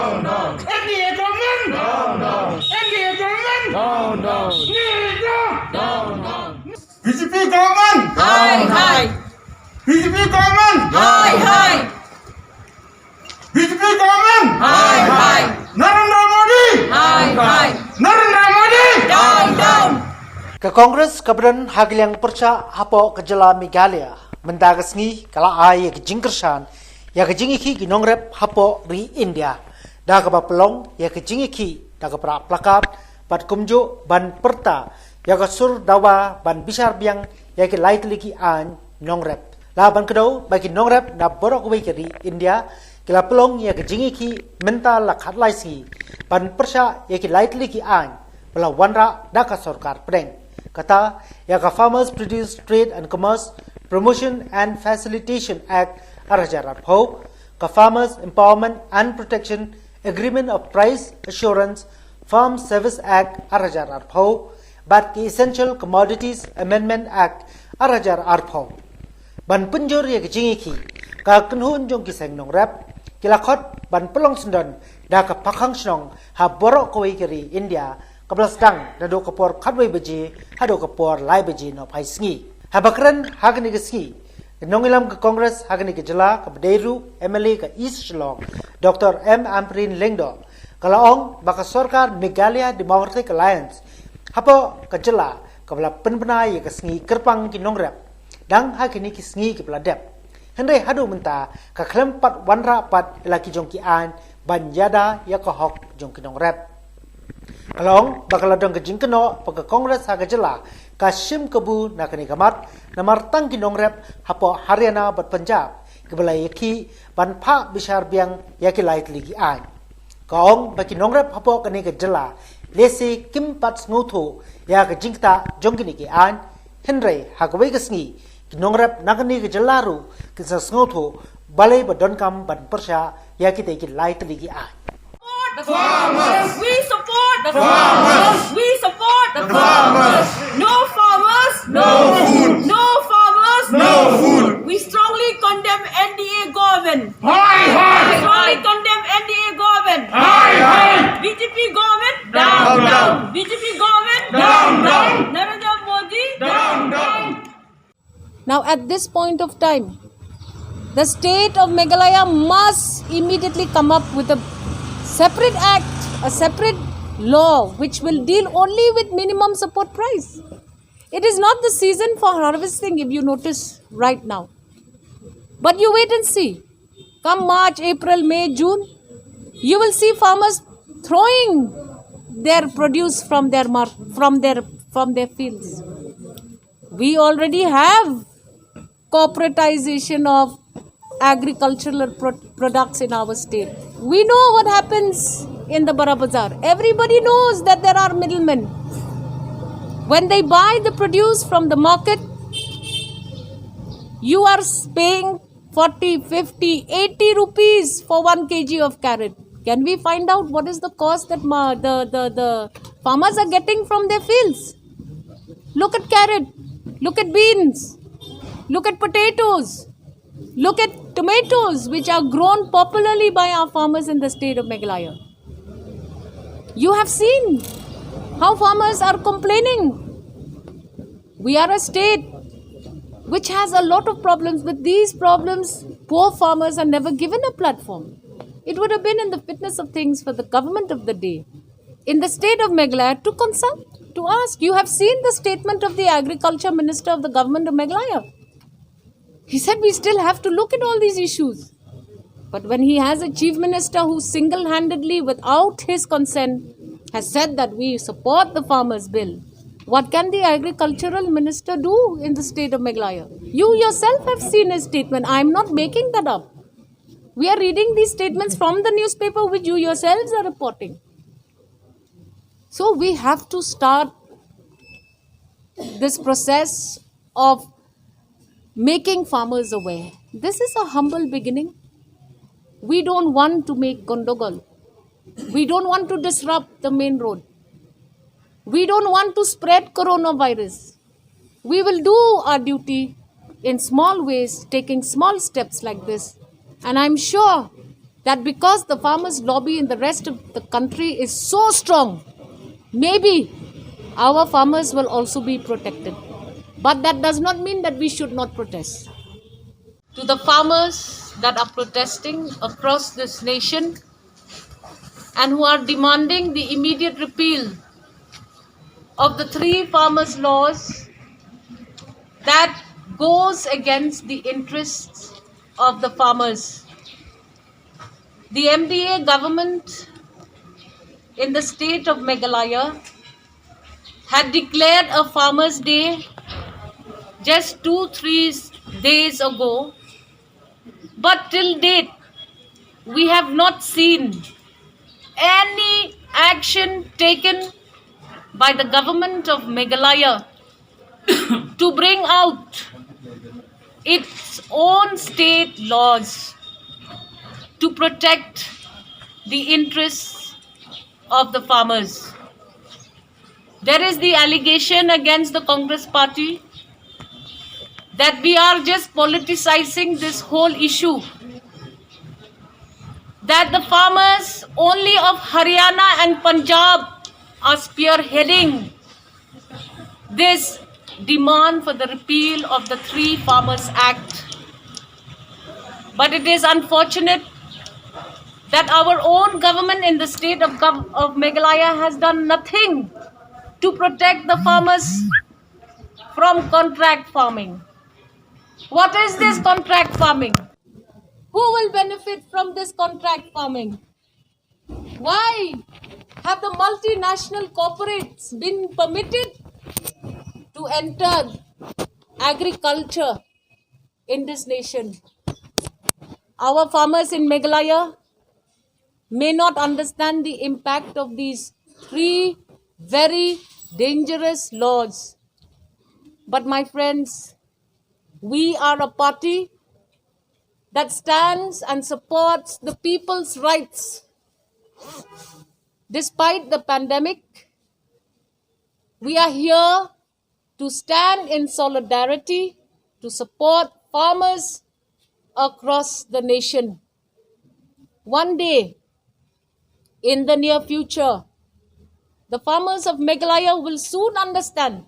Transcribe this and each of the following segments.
NDA government. NDA government. BJP government. BJP government. BJP government. Narendra Modi. Narendra Modi. Ke Kongres Kabadan Hagilang Perca Hapo Kejala Meghalaya mendagasngi kala ay ke jingkersan ya ke jingiki ginongrep Hapo ri India da ke bapelong ya ke jingiki da ke pra plakat pat kumjo ban perta ya ke sur dawa ban bisar biang ya ke lait liki an nongrep la ban kedau bagi nongrep da borok we ke ri India kila pelong ya ke jingiki mental la khat laisi ban perca ya ke lait liki an bela wanra da ka sarkar pedeng kata Yaga Farmers Produce Trade and Commerce Promotion and Facilitation Act Arajarat Ho, Ka Farmers Empowerment and Protection Agreement of Price Assurance Farm Service Act Arajarat Ho, but the Essential Commodities Amendment Act Arajarat Ho. Ban punjur ya kejingiki, ka kenhun jong kiseng nong rap, kilakot ban pelong sendon, da ka pakhang senong ha borok kawai kiri India, Kablas dang dado kapor kadway baji hado kapor lai baji no pai sngi habakran hagni ke ski nongilam ke Congress hagni ke jela ke Bderu MLA ke East Shillong Dr. M Amprin Lengdo kalaong baka sarkar Meghalaya Democratic Alliance hapo ke jela kabla penbena ye ke sngi kerpang ki nongrap dang hagni ke sngi ke pladep hendai hado menta ka klempat wanra pat laki jongki an banjada ya ke hok jongki nongrap Along bakaladong kejing keno pagka Kongres hagajela kasim kebu nakani kamat namar tang kinongrep hapo Haryana bat Punjab kebalai yaki ban pa bisar biang yaki lait ligi an kaong baki nongrep hapo kani kejela lesi kimpat ngutu ya kejing ta jongkini ki an Henry hagawai kesngi kinongrep nakani kejelaru kisah ngutu balai badon kam ban persya yaki teki lait ligi an The farmers. We support the farmers. We support the farmers. No farmers, no food. No farmers, no food. We strongly condemn NDA government. We strongly condemn NDA government. BJP government, down. BJP government, down. Narendra Modi, down. Now at this point of time, the state of Meghalaya must immediately come up with a separate act, a separate law which will deal only with minimum support price. It is not the season for harvesting if you notice right now. But you wait and see. Come March, April, May, June, you will see farmers throwing their produce from their fields. We already have corporatization of agricultural products in our state. We know what happens in the Bara Bazaar. Everybody knows that there are middlemen. When they buy the produce from the market, you are paying 40, 50, 80 rupees for 1 kg of carrot. Can we find out what is the cost that the farmers are getting from their fields? Look at carrot, look at beans, look at potatoes. Look at tomatoes, which are grown popularly by our farmers in the state of Meghalaya. You have seen how farmers are complaining. We are a state which has a lot of problems. With these problems, poor farmers are never given a platform. It would have been in the fitness of things for the government of the day, in the state of Meghalaya, to consult, to ask. You have seen the statement of the Agriculture Minister of the government of Meghalaya. He said we still have to look at all these issues. But when he has a chief minister who single-handedly, without his consent, has said that we support the farmers' bill, what can the agricultural minister do in the state of Meghalaya? You yourself have seen his statement. I am not making that up. We are reading these statements from the newspaper which you yourselves are reporting. So we have to start this process of making farmers aware. This is a humble beginning. We don't want to make Gondogal. We don't want to disrupt the main road. We don't want to spread coronavirus. We will do our duty in small ways, taking small steps like this. And I'm sure that because the farmers' lobby in the rest of the country is so strong, maybe our farmers will also be protected. But that does not mean that we should not protest. To the farmers that are protesting across this nation and who are demanding the immediate repeal of the 3 farmers' laws that goes against the interests of the farmers. The MDA government in the state of Meghalaya had declared a Farmers' Day just 2-3 days ago, but till date we have not seen any action taken by the government of Meghalaya to bring out its own state laws to protect the interests of the farmers. There is the allegation against the Congress party that we are just politicizing this whole issue, that the farmers only of Haryana and Punjab are spearheading this demand for the repeal of the 3 Farmers Act. But it is unfortunate that our own government in the state of Meghalaya has done nothing to protect the farmers from contract farming. What is this contract farming? Who will benefit from this contract farming? Why have the multinational corporates been permitted to enter agriculture in this nation? Our farmers in Meghalaya may not understand the impact of these 3 very dangerous laws. But my friends, we are a party that stands and supports the people's rights. Despite the pandemic, we are here to stand in solidarity to support farmers across the nation. One day, in the near future, the farmers of Meghalaya will soon understand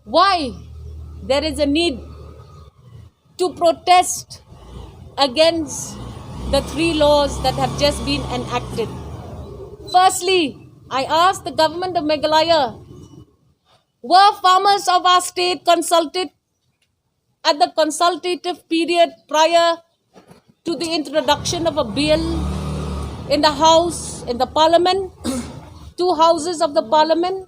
why there is a need to protest against the 3 laws that have just been enacted. Firstly, I ask the government of Meghalaya, were farmers of our state consulted at the consultative period prior to the introduction of a bill in the House, in the Parliament, 2 houses of the Parliament?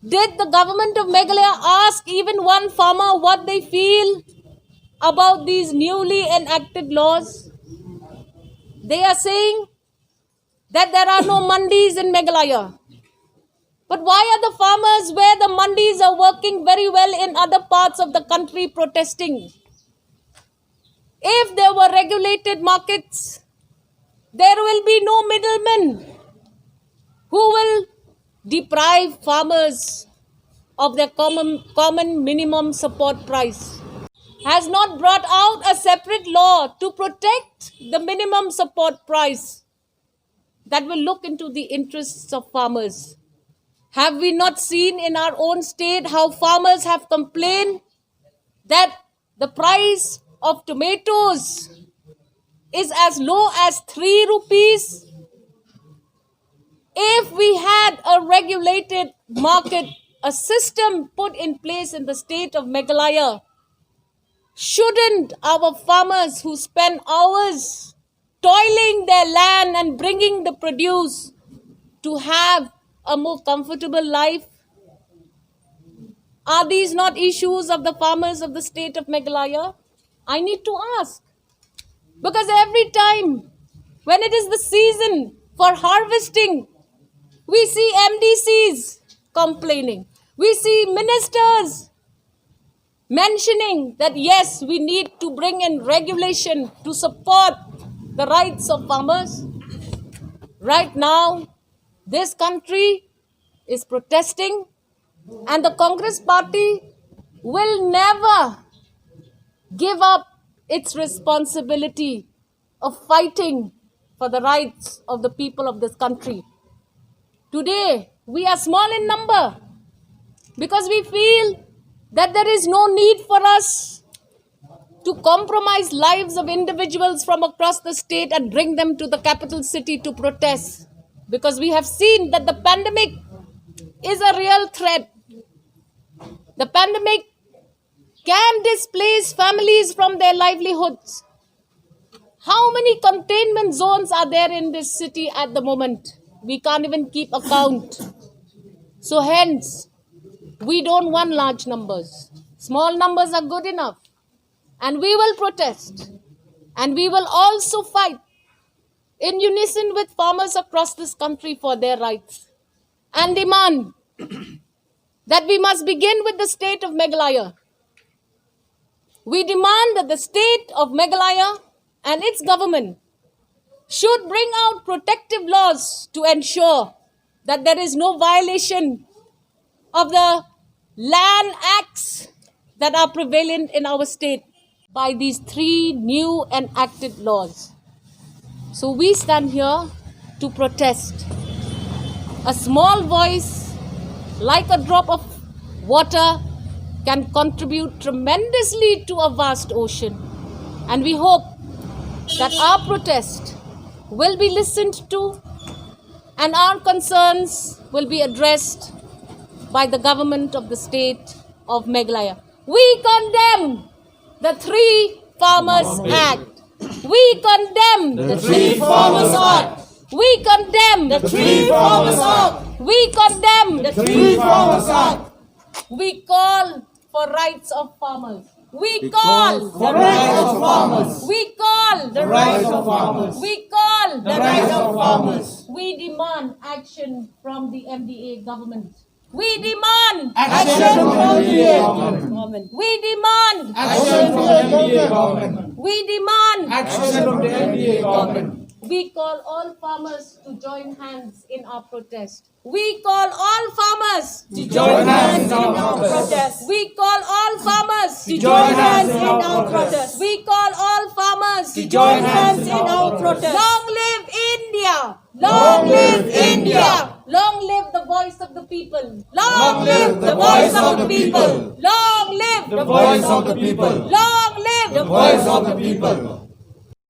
Did the government of Meghalaya ask even one farmer what they feel about these newly enacted laws? They are saying that there are no mandis in Meghalaya. But why are the farmers where the mandis are working very well in other parts of the country protesting? If there were regulated markets, there will be no middlemen who will deprive farmers of their common minimum support price. Has not brought out a separate law to protect the minimum support price that will look into the interests of farmers. Have we not seen in our own state how farmers have complained that the price of tomatoes is as low as 3 rupees? If we had a regulated market, a system put in place in the state of Meghalaya, shouldn't our farmers who spend hours toiling their land and bringing the produce to have a more comfortable life? Are these not issues of the farmers of the state of Meghalaya? I need to ask. Because every time when it is the season for harvesting, we see MDCs complaining. We see ministers mentioning that yes, we need to bring in regulation to support the rights of farmers. Right now, this country is protesting, and the Congress party will never give up its responsibility of fighting for the rights of the people of this country. Today, we are small in number because we feel that there is no need for us to compromise lives of individuals from across the state and bring them to the capital city to protest, because we have seen that the pandemic is a real threat. The pandemic can displace families from their livelihoods. How many containment zones are there in this city at the moment? We can't even keep account. So hence, we don't want large numbers. Small numbers are good enough. And we will protest. And we will also fight in unison with farmers across this country for their rights. And demand that we must begin with the state of Meghalaya. We demand that the state of Meghalaya and its government should bring out protective laws to ensure that there is no violation of the land acts that are prevalent in our state by these 3 new enacted laws. So we stand here to protest. A small voice, like a drop of water, can contribute tremendously to a vast ocean. And we hope that our protest will be listened to and our concerns will be addressed by the government of the state of Meghalaya. We condemn the 3 Farmers Act. We condemn the 3 Farmers Act. We condemn the 3 Farmers Act. We condemn the 3 Farmers Act. We call for rights of farmers. We call the rights of farmers. We call the rights of farmers. We call the rights of farmers. We demand action from the MDA government. We demand action from the MDA government. We demand action from the MDA government. We demand action from the MDA government. We call all farmers to join hands in our protest. We call all farmers to join hands in our protest. We call all farmers to join hands in our protest. We call all farmers to join hands in our protest. Long live India! Long live India! Long live the voice of the people! Long live the voice of the people! Long live the voice of the people! Long live the voice of the people!